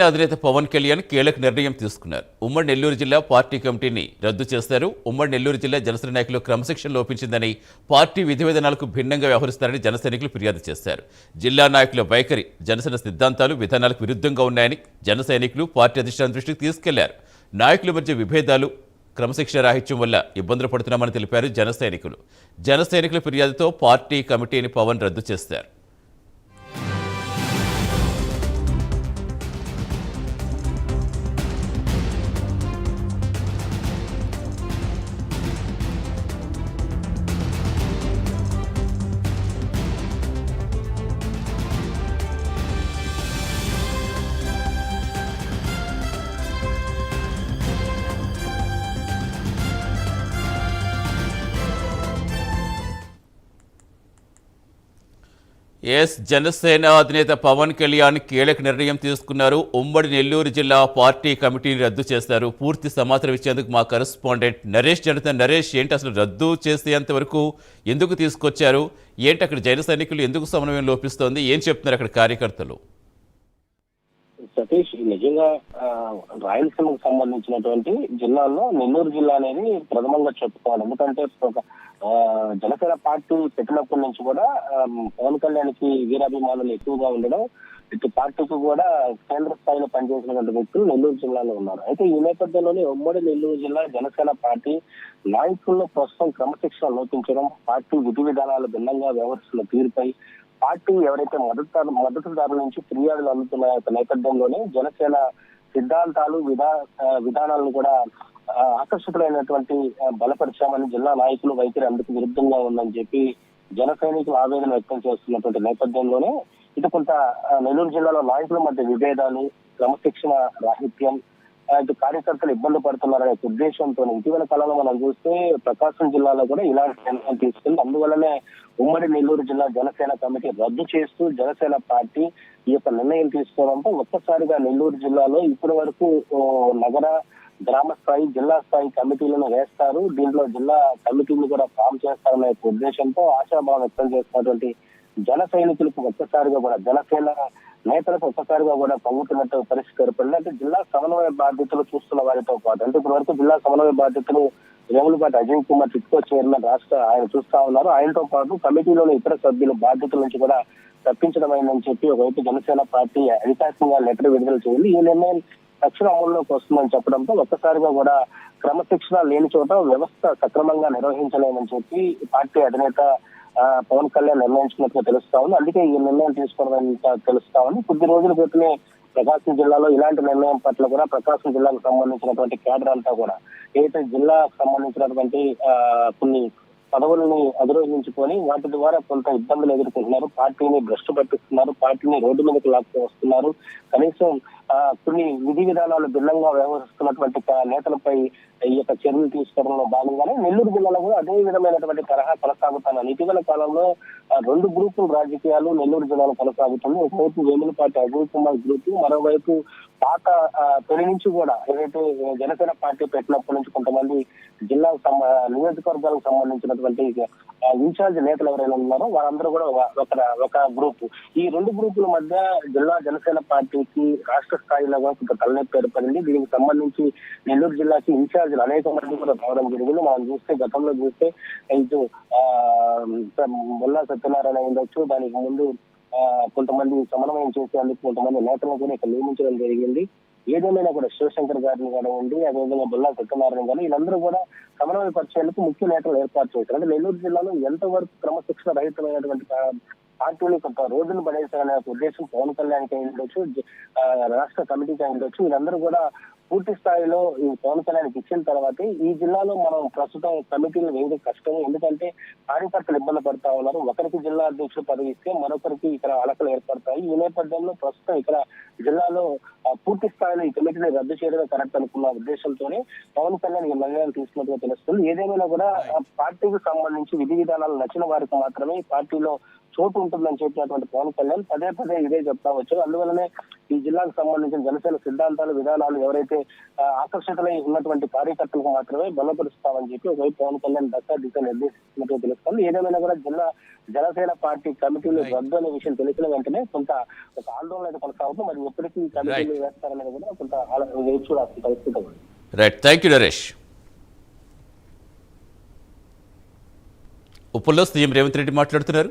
అధినేత పవన్ కళ్యాణ్ కీలక నిర్ణయం తీసుకున్నారు. ఉమ్మడి నెల్లూరు జిల్లా పార్టీ కమిటీని రద్దు చేశారు. ఉమ్మడి నెల్లూరు జిల్లా జనసేన నాయకులు క్రమశిక్షణ లోపించిందని, పార్టీ విధి విధానాలకు భిన్నంగా వ్యవహరిస్తారని జనసైనికులు ఫిర్యాదు చేశారు. జిల్లా నాయకుల వైఖరి జనసేన సిద్ధాంతాలు, విధానాలకు విరుద్ధంగా ఉన్నాయని జనసైనికులు పార్టీ అధిష్టానం దృష్టికి తీసుకెళ్లారు. నాయకుల మధ్య విభేదాలు, క్రమశిక్షణ రాహిత్యం వల్ల ఇబ్బందులు పడుతున్నామని తెలిపారు జనసైనికులు. జనసైనికుల ఫిర్యాదుతో పార్టీ కమిటీని పవన్ రద్దు చేశారు. జనసేన అధినేత పవన్ కళ్యాణ్ కీలక నిర్ణయం తీసుకున్నారు. ఉమ్మడి నెల్లూరు జిల్లా పార్టీ కమిటీని రద్దు చేశారు. పూర్తి సమాచారం ఇచ్చేందుకు మా కరెస్పాండెంట్ నరేష్ జనసేన. నరేష్, ఏంటి అసలు రద్దు చేసేంత వరకు ఎందుకు తీసుకొచ్చారు? ఏంటి అక్కడ జన సైనికులు ఎందుకు సమన్వయం లోపిస్తోంది? ఏం చెప్తున్నారు అక్కడ కార్యకర్తలు? సతీష్, నిజంగా రాయలసీమకు సంబంధించినటువంటి జిల్లాల్లో నెల్లూరు జిల్లా అనేది ప్రథమంగా చెప్పుకోవాలి. ఎందుకంటే జనసేన పార్టీ పెట్టినప్పటి నుంచి కూడా పవన్ కళ్యాణ్ కి వీరాభిమానులు ఎక్కువగా ఉండడం, ఇటు పార్టీకి కూడా కేంద్ర స్థాయిలో పనిచేసినటువంటి వ్యక్తులు నెల్లూరు జిల్లాలో ఉన్నారు. అయితే ఈ నేపథ్యంలోనే ఉమ్మడి నెల్లూరు జిల్లా జనసేన పార్టీ నాయకుల్లో ప్రస్తుతం క్రమశిక్షణ లోపించడం, పార్టీ విధి విధానాలు భిన్నంగా వ్యవహరిస్తున్న తీరుపై పార్టీ ఎవరైతే మద్దతుదారుల నుంచి ఫిర్యాదులు అందుతున్న నేపథ్యంలోనే జనసేన సిద్ధాంతాలు, విధానాలను కూడా ఆకర్షితులైనటువంటి బలపరిచామని జిల్లా నాయకులు వైఖరి అందుకు విరుద్ధంగా ఉందని చెప్పి జన సైనికులు ఆవేదన వ్యక్తం చేస్తున్నటువంటి నేపథ్యంలోనే ఇటు కొంత నెల్లూరు జిల్లాలో నాయకుల మధ్య విభేదాలు, క్రమశిక్షణ రాహిత్యం, ఇటు కార్యకర్తలు ఇబ్బంది పడుతున్నారనే ఉద్దేశంతో ఇటీవల కాలంలో మనం చూస్తే ప్రకాశం జిల్లాలో కూడా ఇలాంటి నిర్ణయం తీసుకుంది. అందువల్లనే ఉమ్మడి నెల్లూరు జిల్లా జనసేన కమిటీ రద్దు చేస్తూ జనసేన పార్టీ ఈ యొక్క నిర్ణయం తీసుకోవడంతో ఒక్కసారిగా నెల్లూరు జిల్లాలో ఇప్పటి వరకు నగర, గ్రామ స్థాయి, జిల్లా స్థాయి కమిటీలను వేస్తారు. దీంట్లో జిల్లా కమిటీని కూడా ఫామ్ చేస్తారనే ఉద్దేశంతో ఆశాభావం వ్యక్తం చేస్తున్నటువంటి జన సైనికులకు ఒక్కసారిగా కూడా జనసేన నేతలకు ఒక్కసారిగా కూడా పొంగుతున్నట్టు పరిస్థితి ఏర్పడింది. అంటే జిల్లా సమన్వయ బాధ్యతలు చూస్తున్న వారితో పాటు, అంటే ఇప్పటి వరకు జిల్లా సమన్వయ బాధ్యతలు వేములపాటి అజయ్ కుమార్ టిట్కో చైర్మన్ రాష్ట్ర ఆయన చూస్తా ఉన్నారు. ఆయనతో పాటు కమిటీలోని ఇతర సభ్యుల బాధ్యతల నుంచి కూడా తప్పించడం అయిందని చెప్పి ఒకవైపు జనసేన పార్టీ అధికారికంగా లెటర్ విడుదల చేయండి. ఈ నిర్ణయం తక్షణ అమల్లోకి వస్తుందని చెప్పడంతో ఒక్కసారిగా కూడా క్రమశిక్షణ లేని చోట వ్యవస్థ సక్రమంగా నిర్వహించలేమని చెప్పి పార్టీ అధినేత పవన్ కళ్యాణ్ నిర్ణయించుకున్నట్టుగా తెలుస్తా ఉంది. అందుకే ఈ నిర్ణయం తీసుకోవడం తెలుస్తా ఉంది. కొద్ది రోజుల క్రితమే ప్రకాశం జిల్లాలో ఇలాంటి నిర్ణయం పట్ల కూడా ప్రకాశం జిల్లాకు సంబంధించినటువంటి కేడర్ అంతా కూడా ఏదైతే జిల్లాకు సంబంధించినటువంటి కొన్ని పదవులని అధిరోహించుకొని వాటి ద్వారా కొంత ఇబ్బందులు ఎదుర్కొంటున్నారు, పార్టీని భ్రష్టు పట్టిస్తున్నారు, పార్టీని రోడ్డు మీదకి లాక్కు వస్తున్నారు. కనీసం కొన్ని విధి విధానాలు భిన్నంగా వ్యవహరిస్తున్నటువంటి నేతలపై ఈ యొక్క చర్యలు తీసుకోవడంలో భాగంగానే నెల్లూరు జిల్లాలో కూడా అదే విధమైనటువంటి తరహా కొనసాగుతానని ఇటీవల కాలంలో రెండు గ్రూపుల రాజకీయాలు నెల్లూరు జిల్లాలో కొనసాగుతుంది. ఒకవైపు వేములపాటి అజయ్ కుమార్ గ్రూపు, మరోవైపు పాత తొలి నుంచి కూడా ఏదైతే జనసేన పార్టీ పెట్టినప్పటి నుంచి కొంతమంది జిల్లా నియోజకవర్గాలకు సంబంధించినటువంటి ఇన్ఛార్జ్ నేతలు ఎవరైనా ఉన్నారో వారందరూ కూడా ఒక గ్రూపు. ఈ రెండు గ్రూపుల మధ్య జిల్లా జనసేన పార్టీకి రాష్ట్ర స్థాయిలో కొంత తలనొప్పి ఏర్పడింది. దీనికి సంబంధించి నెల్లూరు జిల్లాకి ఇన్ఛార్జీలు అనేక మంది కూడా రావడం జరిగింది. మనం చూస్తే గతంలో చూస్తే ఇటు బొల్లా సత్యనారాయణ ఉండొచ్చు, దానికి ముందు కొంతమంది సమన్వయం చేసేందుకు కొంతమంది నేతలను కూడా ఇక్కడ నియమించడం జరిగింది. ఏదేమైనా కూడా శివశంకర్ గారిని కానివ్వండి, అదేవిధంగా బొల్లా సత్యనారాయణ గారు వీళ్ళందరూ కూడా సమన్వయ పరిచయాలకు ముఖ్య నేతలు ఏర్పాటు చేశారు. అంటే నెల్లూరు జిల్లాలో ఎంతవరకు క్రమశిక్షణ రహితమైనటువంటి పార్టీని కొంత రోజులు పడేసారనే ఉద్దేశం పవన్ కళ్యాణ్కి అయి ఉండొచ్చు, రాష్ట్ర కమిటీకి అయి ఉండొచ్చు. వీళ్ళందరూ కూడా పూర్తి స్థాయిలో ఈ పవన్ కళ్యాణ్కి ఇచ్చిన తర్వాతే ఈ జిల్లాలో మనం ప్రస్తుతం కమిటీలు వేయడం కష్టం. ఎందుకంటే కార్యకర్తలు ఇబ్బంది పడతా ఉన్నారు. ఒకరికి జిల్లా అధ్యక్షుడు పదవి ఇస్తే మరొకరికి ఇక్కడ అలకలు ఏర్పడతాయి. ఈ నేపథ్యంలో ప్రస్తుతం ఇక్కడ జిల్లాలో పూర్తి స్థాయిలో ఈ కమిటీని రద్దు చేయడమే కరెక్ట్ అనుకున్న ఉద్దేశంతోనే పవన్ కళ్యాణ్ ఈ నిర్ణయాలు తీసుకున్నట్టుగా తెలుస్తుంది. ఏదేమైనా కూడా పార్టీకి సంబంధించి విధి విధానాలు నచ్చిన వారికి మాత్రమే పార్టీలో చోటు ఉంటుందని చెప్పినటువంటి పవన్ కళ్యాణ్ పదే పదే ఇదే చెప్తా వచ్చు. అందువల్లనే ఈ జిల్లాకు సంబంధించిన జనసేన సిద్ధాంతాలు విధానాలు ఎవరైతే ఆకర్షితులై ఉన్నటువంటి కార్యకర్తలకు మాత్రమే బలపరుస్తామని చెప్పి ఒకవైపు పవన్ కళ్యాణ్ దిశ నిర్దేశిస్తున్నట్టు తెలుస్తుంది. ఏదేమైనా కూడా జనసేన పార్టీ కమిటీలు రద్దు అనే విషయం తెలిసిన వెంటనే కొంత ఒక ఆందోళన అయితే కొనసాగుతుంది. మరి ఎప్పటికీ కమిటీలు వేస్తారనేది కూడా కొంత వేచి చూడాల్సిన పరిస్థితి ఉంది. Right, thank you Naresh. ఉప్పల్లో సీఎం రేవంత్ రెడ్డి మాట్లాడుతున్నారు.